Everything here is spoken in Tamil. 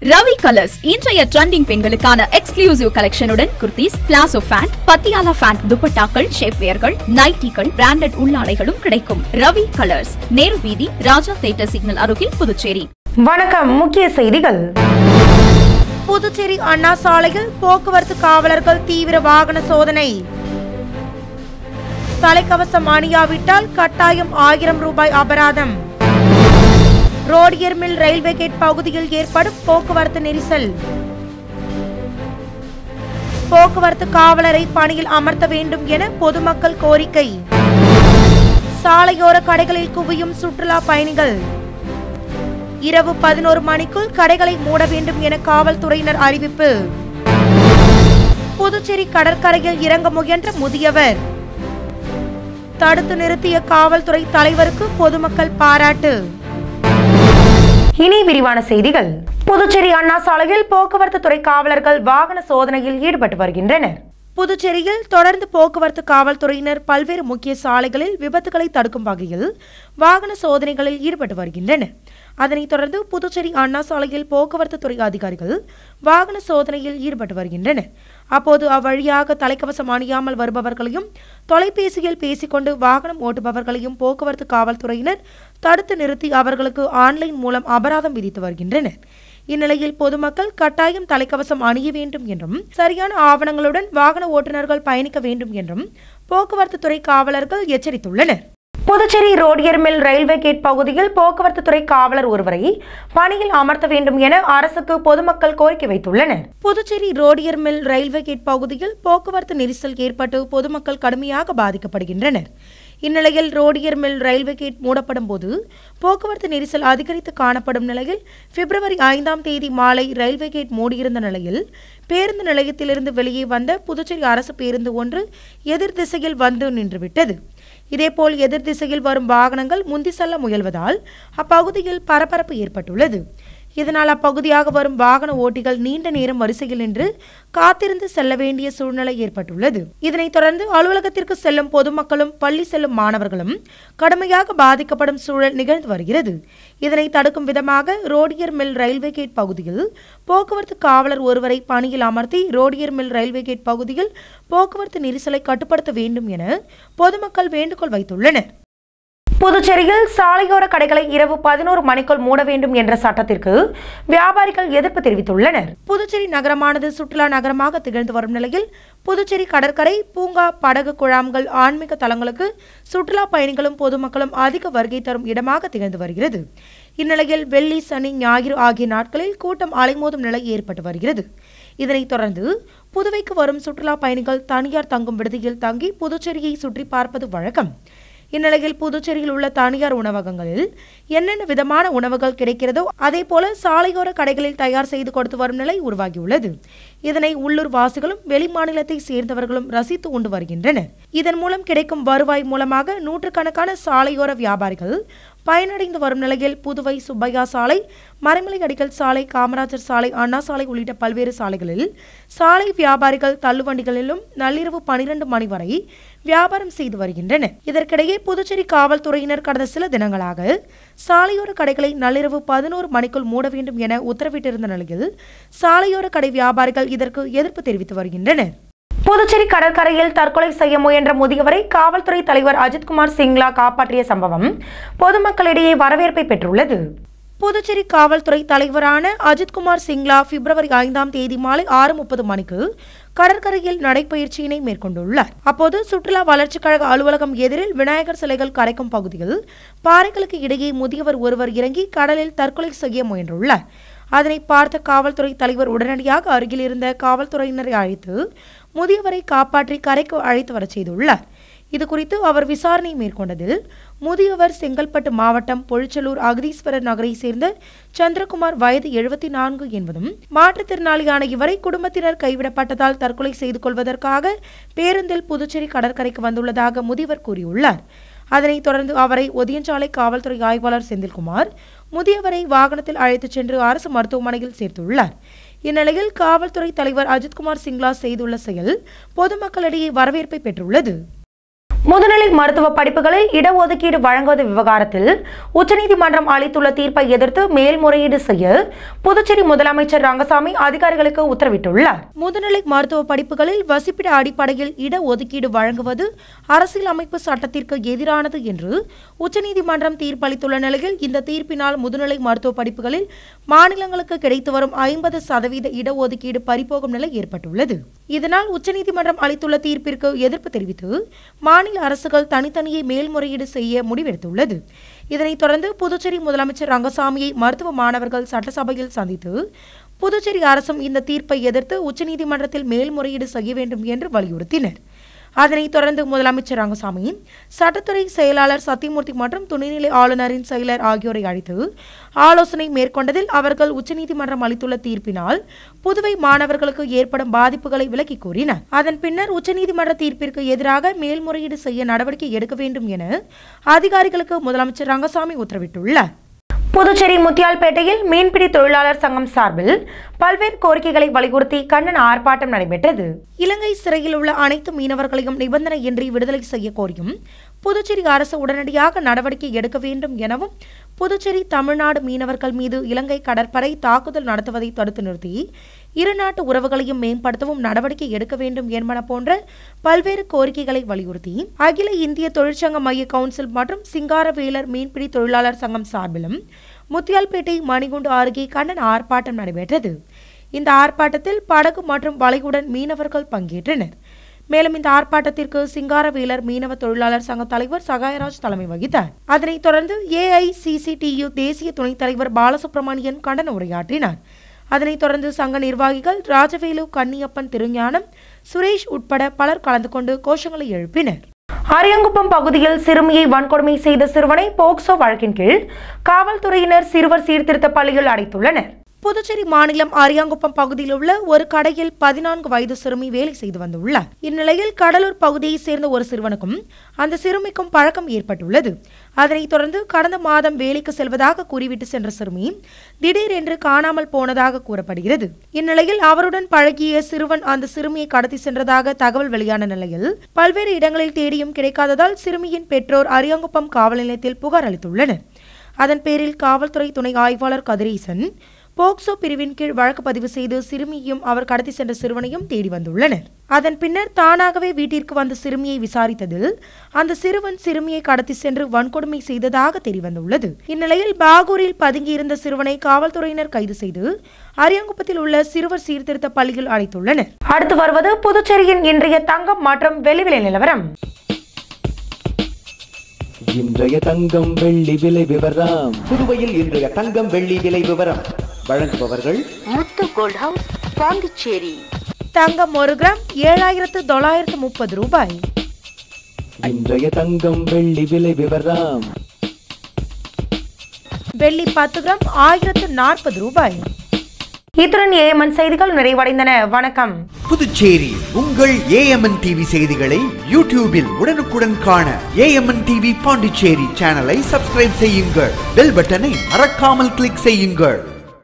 ரவி கலர்ஸ் இன்றைய ட்ரெண்டிங் பெண்களுக்கான எக்ஸ்க்ளூசிவ் கலெக்ஷனுடன் kurtis, palazzo pant, Patiala pant, துப்பட்டாக்கள், ஷேப்வேர்கள், நைட்டிகள், பிராண்டட் உள்ளாடைகளும் கிடைக்கும். ரவி கலர்ஸ், நேரு வீதி, ராஜா தியேட்டர் சிக்னல் அருகில், புதுச்சேரி. வணக்கம். முக்கிய செய்திகள். புதுச்சேரி அண்ணா சாலையில் போக்குவரத்து காவலர்கள் தீவிர வாகன சோதனை. தலைக்கவசம் அணியாவிட்டால் கட்டாயம் 1000 ரூபாய் அபராதம். ரோடியர் மில் ரயில்வே கேட் பகுதியில் ஏற்படும் போக்குவரத்து நெரிசல். போக்குவரத்து காவலரை பணியில் அமர்த்த வேண்டும் என பொதுமக்கள் கோரிக்கை. சாலையோர கடைகளில் குவியும் சுற்றுலா பயணிகள். இரவு 11 மணிக்குள் கடைகளை மூட வேண்டும் என காவல்துறையினர் அறிவிப்பு. புதுச்சேரி கடற்கரையில் இறங்க முயன்ற முதியவர். தடுத்து நிறுத்திய காவல்துறை தலைவருக்கு பொதுமக்கள் பாராட்டு. இனி விரிவான செய்திகள். புதுச்சேரி அண்ணா சாலையில் போக்குவரத்து துறை காவலர்கள் வாகன சோதனையில் ஈடுபட்டு வருகின்றனர். புதுச்சேரியில் தொடர்ந்து போக்குவரத்து காவல்துறையினர் பல்வேறு முக்கிய சாலைகளில் விபத்துகளை தடுக்கும் வகையில் வாகன சோதனைகளில் ஈடுபட்டு வருகின்றனர். அதனைத் தொடர்ந்து புதுச்சேரி அண்ணா சாலையில் போக்குவரத்து துறை அதிகாரிகள் வாகன சோதனையில் ஈடுபட்டு வருகின்றனர். அப்போது அவ்வழியாக தலைக்கவசம் அணியாமல் வருபவர்களையும் தொலைபேசியில் பேசிக்கொண்டு வாகனம் ஓட்டுபவர்களையும் போக்குவரத்து காவல்துறையினர் தடுத்து நிறுத்தி அவர்களுக்கு ஆன்லைன் மூலம் அபராதம் விதித்து வருகின்றனர். இந்நிலையில் பொதுமக்கள் கட்டாயம் தலைக்கவசம் அணிய வேண்டும் என்றும் சரியான ஆவணங்களுடன் வாகன ஓட்டுநர்கள் பயணிக்க வேண்டும் என்றும் போக்குவரத்து துறை காவலர்கள் எச்சரித்துள்ளனர். புதுச்சேரி ரோடியர் மில் ரயில்வே கேட் பகுதியில் போக்குவரத்து துறை காவலர் ஒருவரை பணியில் அமர்த்த வேண்டும் என அரசுக்கு பொதுமக்கள் கோரிக்கை வைத்துள்ளனர். புதுச்சேரி ரோடியர் மில் ரயில்வே கேட் பகுதியில் போக்குவரத்து நெரிசல் ஏற்பட்டு பொதுமக்கள் கடுமையாக பாதிக்கப்படுகின்றனர். இந்நிலையில் ரோடியர் மில் ரயில்வே கேட் மூடப்படும் போது போக்குவரத்து நெரிசல் அதிகரித்து காணப்படும் நிலையில் பிப்ரவரி 5ஆம் தேதி மாலை ரயில்வே கேட் மூடியிருந்த நிலையில் பேருந்து நிலையத்திலிருந்து வெளியே வந்த புதுச்சேரி அரசு பேருந்து ஒன்று எதிர் திசையில் வந்து நின்றுவிட்டது. இதேபோல் எதிர் திசையில் வரும் வாகனங்கள் முந்தி செல்ல முயல்வதால் அப்பகுதியில் பரபரப்பு ஏற்பட்டுள்ளது. இதனால் அப்பகுதியாக வரும் வாகன ஓட்டிகள் நீண்ட நேரம் வரிசையில் நின்று காத்திருந்து செல்ல வேண்டிய சூழ்நிலை ஏற்பட்டுள்ளது. இதனைத் தொடர்ந்து அலுவலகத்திற்கு செல்லும் பொதுமக்களும் பள்ளி செல்லும் மாணவர்களும் கடுமையாக பாதிக்கப்படும் சூழல் நிகழ்ந்து வருகிறது. இதனை தடுக்கும் விதமாக ரோடியர் மில் ரயில்வே கேட் பகுதியில் போக்குவரத்து காவலர் ஒருவரை பணியில் அமர்த்தி ரோடியர் மில் ரயில்வே கேட் பகுதியில் போக்குவரத்து நெரிசலை கட்டுப்படுத்த வேண்டும் என பொதுமக்கள் வேண்டுகோள் வைத்துள்ளனர். புதுச்சேரியில் சாலையோர கடைகளை இரவு 11 மணிக்குள் மூட வேண்டும் என்ற சட்டத்திற்கு வியாபாரிகள் எதிர்ப்பு தெரிவித்துள்ளனர். புதுச்சேரி நகரமானது சுற்றுலா நகரமாக திகழ்ந்து வரும் நிலையில் புதுச்சேரி கடற்கரை, பூங்கா, படகு குழாம்கள், ஆன்மீக தலங்களுக்கு சுற்றுலா பயணிகளும் பொதுமக்களும் அதிக வருகை தரும் இடமாக திகழ்ந்து வருகிறது. இந்நிலையில் வெள்ளி, சனி, ஞாயிறு ஆகிய நாட்களில் கூட்டம் அலைமோதும் நிலை ஏற்பட்டு வருகிறது. இதனைத் தொடர்ந்து புதுவைக்கு வரும் சுற்றுலா பயணிகள் தனியார் தங்கும் விடுதியில் தங்கி புதுச்சேரியை சுற்றி பார்ப்பது வழக்கம். இந்நிலையில் புதுச்சேரியில் உள்ள தனியார் உணவகங்களில் என்னென்ன விதமான உணவுகள் கிடைக்கிறதோ அதே போல சாலையோர கடைகளில் தயார் செய்து கொடுத்து வரும் நிலை உருவாகியுள்ளது. இதனை உள்ளூர் வாசிகளும் வெளி மாநிலத்தை சேர்ந்தவர்களும் ரசித்து உண்டு வருகின்றனர். இதன் மூலம் கிடைக்கும் வருவாய் மூலமாக நூற்றுக்கணக்கான சாலையோர வியாபாரிகள் பயனடைந்து வரும் நிலையில் புதுவை சுப்பையா சாலை, மறைமலை அடிகள் சாலை, காமராஜர் சாலை, அண்ணா சாலை உள்ளிட்ட பல்வேறு சாலைகளில் சாலை வியாபாரிகள் தள்ளுவண்டிகளிலும் நள்ளிரவு 12 மணி வரை வியாபாரம் செய்து வருகின்றனர். இதற்கிடையே புதுச்சேரி காவல்துறையினர் கடந்த சில தினங்களாக சாலையோர கடைகளை நள்ளிரவு 11 மணிக்குள் மூட வேண்டும் என உத்தரவிட்டிருந்த நிலையில் சாலையோர கடை வியாபாரிகள் இதற்கு எதிர்ப்பு தெரிவித்து வருகின்றனர். புதுச்சேரி கடற்கரையில் தற்கொலை செய்ய முயன்ற முதியவரை காவல்துறை தலைவர் அஜித்குமார் சிங்லா காப்பாற்றிய சம்பவம் பொதுமக்களிடையே வரவேற்பை பெற்றுள்ளது. புதுச்சேரி காவல்துறை தலைவரான அஜித்குமார் சிங்லா பிப்ரவரி 5ஆம் தேதி மாலை 6:30 மணிக்கு கடற்கரையில் நடைபயிற்சியினை மேற்கொண்டுள்ளார். அப்போது சுற்றுலா வளர்ச்சிக் கழக அலுவலகம் எதிரில் விநாயகர் சிலைகள் கரைக்கும் பகுதியில் பாறைகளுக்கு இடையே முதியவர் ஒருவர் இறங்கி கடலில் தற்கொலை செய்ய முயன்றுள்ளார். அதனை பார்த்த காவல்துறை தலைவர் உடனடியாக அருகில் இருந்த காவல்துறையினரை அழைத்து முதியவரை காப்பாற்றி கரைக்கு அழைத்து வர செய்துள்ளார். இதுகுறித்து அவர் விசாரணை மேற்கொண்டதில் முதியவர் செங்கல்பட்டு மாவட்டம் பொழிச்சலூர் அகதீஸ்வரர் நகரை சேர்ந்த சந்திரகுமார், வயது 74 என்பதும் மாற்றுத்திறனாளியான இவரை குடும்பத்தினர் கைவிடப்பட்டதால் தற்கொலை செய்து கொள்வதற்காக பேருந்தில் புதுச்சேரி கடற்கரைக்கு வந்துள்ளதாக முதியவர் கூறியுள்ளார். அதனைத் தொடர்ந்து அவரை ஒதியஞ்சாலை காவல்துறை ஆய்வாளர் செந்தில்குமார் முதியவரை வாகனத்தில் அழைத்துச் சென்று அரசு மருத்துவமனையில் சேர்த்துள்ளார். இந்நிலையில் காவல்துறை தலைவர் அஜித்குமார் சிங்லா செய்துள்ள செயல் பொதுமக்களிடையே வரவேற்பை பெற்றுள்ளது. முதுநிலை மருத்துவ படிப்புகளில் இடஒதுக்கீடு வழங்குவது விவகாரத்தில் உச்சநீதிமன்றம் அளித்துள்ள தீர்ப்பை எதிர்த்து மேல்முறையீடு செய்ய புதுச்சேரி முதலமைச்சர் ரங்கசாமி அதிகாரிகளுக்கு உத்தரவிட்டுள்ளார். முதுநிலை மருத்துவ படிப்புகளில் வசிப்பிட அடிப்படையில் இடஒதுக்கீடு வழங்குவது அரசியலமைப்பு சட்டத்திற்கு எதிரானது என்று உச்சநீதிமன்றம் தீர்ப்பளித்துள்ள நிலையில் இந்த தீர்ப்பினால் முதுநிலை மருத்துவ படிப்புகளில் மாநிலங்களுக்கு கிடைத்து வரும் 50% இடஒதுக்கீடு பறிபோகும் நிலை ஏற்பட்டுள்ளது. இதனால் உச்சநீதிமன்றம் அளித்துள்ள தீர்ப்பிற்கு எதிர்ப்பு தெரிவித்து மாநில அரசுகள் தனித்தனியே மேல்முறையீடு செய்ய முடிவெடுத்துள்ளது. இதனைத் தொடர்ந்து புதுச்சேரி முதலமைச்சர் ரங்கசாமியை மருத்துவ மாணவர்கள் சட்டசபையில் சந்தித்து புதுச்சேரி அரசும் இந்த தீர்ப்பை எதிர்த்து உச்சநீதிமன்றத்தில் மேல்முறையீடு செய்ய வேண்டும் என்று வலியுறுத்தினர். அதனைத் தொடர்ந்து முதலமைச்சர் ரங்கசாமி சட்டத்துறை செயலாளர் சத்தியமூர்த்தி மற்றும் துணைநிலை ஆளுநரின் செயலர் ஆகியோரை அழைத்து ஆலோசனை மேற்கொண்டதில் அவர்கள் உச்சநீதிமன்றம் அளித்துள்ள தீர்ப்பினால் புதுவை மாணவர்களுக்கு ஏற்படும் பாதிப்புகளை விளக்கி கூறினர். அதன் பின்னர் உச்சநீதிமன்ற தீர்ப்பிற்கு எதிராக மேல்முறையீடு செய்ய நடவடிக்கை எடுக்க வேண்டும் என அதிகாரிகளுக்கு முதலமைச்சர் ரங்கசாமி உத்தரவிட்டுள்ளார். புதுச்சேரி முத்தியால்பேட்டையில் மீன்பிடி தொழிலாளர் சங்கம் சார்பில் பல்வேறு கோரிக்கைகளை வலியுறுத்தி கண்டன ஆர்ப்பாட்டம் நடைபெற்றது. இலங்கை சிறையில் உள்ள அனைத்து மீனவர்களையும் நிபந்தனையின்றி விடுதலை செய்ய கோரியும் புதுச்சேரி அரசு உடனடியாக நடவடிக்கை எடுக்க வேண்டும் எனவும் புதுச்சேரி தமிழ்நாடு மீனவர்கள் மீது இலங்கை கடற்படை தாக்குதல் நடத்துவதை தடுத்து நிறுத்தி இரு நாட்டு உறவுகளையும் மேம்படுத்தவும் நடவடிக்கை எடுக்க வேண்டும் என்பன போன்ற பல்வேறு கோரிக்கைகளை வலியுறுத்தி அகில இந்திய தொழிற்சங்க மைய கவுன்சில் மற்றும் சிங்காரவேலர் மீன்பிடி தொழிலாளர் சங்கம் சார்பிலும் முத்தியால்பேட்டை மணிகுண்டு அருகே கண்டன ஆர்ப்பாட்டம் நடைபெற்றது. இந்த ஆர்ப்பாட்டத்தில் படகு மற்றும் வலையுடன் மீனவர்கள் பங்கேற்றனர். மேலும் இந்த ஆர்ப்பாட்டத்திற்கு சிங்காரவேலர் மீனவ தொழிலாளர் சங்க தலைவர் சகாயராஜ் தலைமை வகித்தார். அதனைத் தொடர்ந்து AICCTU தேசிய துணைத் தலைவர் பாலசுப்ரமணியன் கண்டன உரையாற்றினார். அதனைத் தொடர்ந்து சங்க நிர்வாகிகள் ராஜவேலு, கன்னியப்பன், திருஞானம், சுரேஷ் உட்பட பலர் கலந்து கொண்டு கோஷங்களை எழுப்பினர். அரியாங்குப்பம் பகுதியில் சிறுமியை வன்கொடுமை செய்த சிறுவனை போக்சோ வழக்கின் கீழ் காவல்துறையினர் சிறுவர் சீர்திருத்த பள்ளியில் அடைத்துள்ளனர். புதுச்சேரி மாநிலம் அரியாங்குப்பம் பகுதியில் உள்ள ஒரு கடையில் 14 வயது சிறுமி வேலை செய்து வந்துள்ளார். இந்நிலையில் கடலூர் பகுதியைச் சேர்ந்த ஒரு சிறுவனுக்கும் அந்த சிறுமிக்கும் பழக்கம் ஏற்பட்டுள்ளது. அதனைத் தொடர்ந்து கடந்த மாதம் வேலைக்கு செல்வதாக கூறிவிட்டு சென்ற சிறுமி திடீரென்று காணாமல் போனதாக கூறப்படுகிறது. இந்நிலையில் அவருடன் பழகிய சிறுவன் அந்த சிறுமியை கடத்தி சென்றதாக தகவல் வெளியான நிலையில் பல்வேறு இடங்களில் தேடியும் கிடைக்காததால் சிறுமியின் பெற்றோர் அரியாங்குப்பம் காவல் நிலையத்தில் புகார் அளித்துள்ளனர். அதன் பேரில் காவல்துறை துணை ஆய்வாளர் கதிரேசன் போக்சோ பிரிவின் கீழ் வழக்கு பதிவு செய்து சிறுமியையும் அவர் கடத்தி சென்ற சிறுவனையும் தேடி வந்துள்ளனர். அதன் பின்னர் தானாகவே வீட்டிற்கு வந்த சிறுமியை விசாரித்ததில் அந்த சிறுவன் சிறுமியை கடத்தி சென்று வன்கொடுமை செய்ததாக தெரியவந்துள்ளது. இந்நிலையில் பாகூரில் பதுங்கியிருந்த சிறுவனை காவல்துறையினர் கைது செய்து அரியாங்குப்பத்தில் உள்ள சிறுவர் சீர்திருத்த பள்ளியில் அடைத்துள்ளனர். அடுத்து வருவது புதுச்சேரியின் இன்றைய தங்கம் மற்றும் வெள்ளி விலை நிலவரம். இன்றைய தங்கம் வெள்ளி விலை விவரம். புதுவையில் இன்றைய தங்கம் வெள்ளி விலை விவரம் வழங்குபவர்கள் முத்து கோல்ட் ஹவுஸ், பாண்டிச்சேரி. தங்கம் 1 கிராம் 7930 ரூபாய். இன்றைய தங்கம் வெள்ளி விலை விவரம். வெள்ளி 10 கிராம் 1040 ரூபாய். இத்துடன் AMN செய்திகள் நிறைவடைந்தன. வணக்கம். புதுச்சேரி உங்கள் AMN TV செய்திகளை யூடியூபில் உடனுக்குடன் காண AMN TV பாண்டிச்சேரி சேனலை சப்ஸ்கிரைப் செய்யுங்கள். பெல் பட்டனை மறக்காமல் கிளிக் செய்யுங்கள்.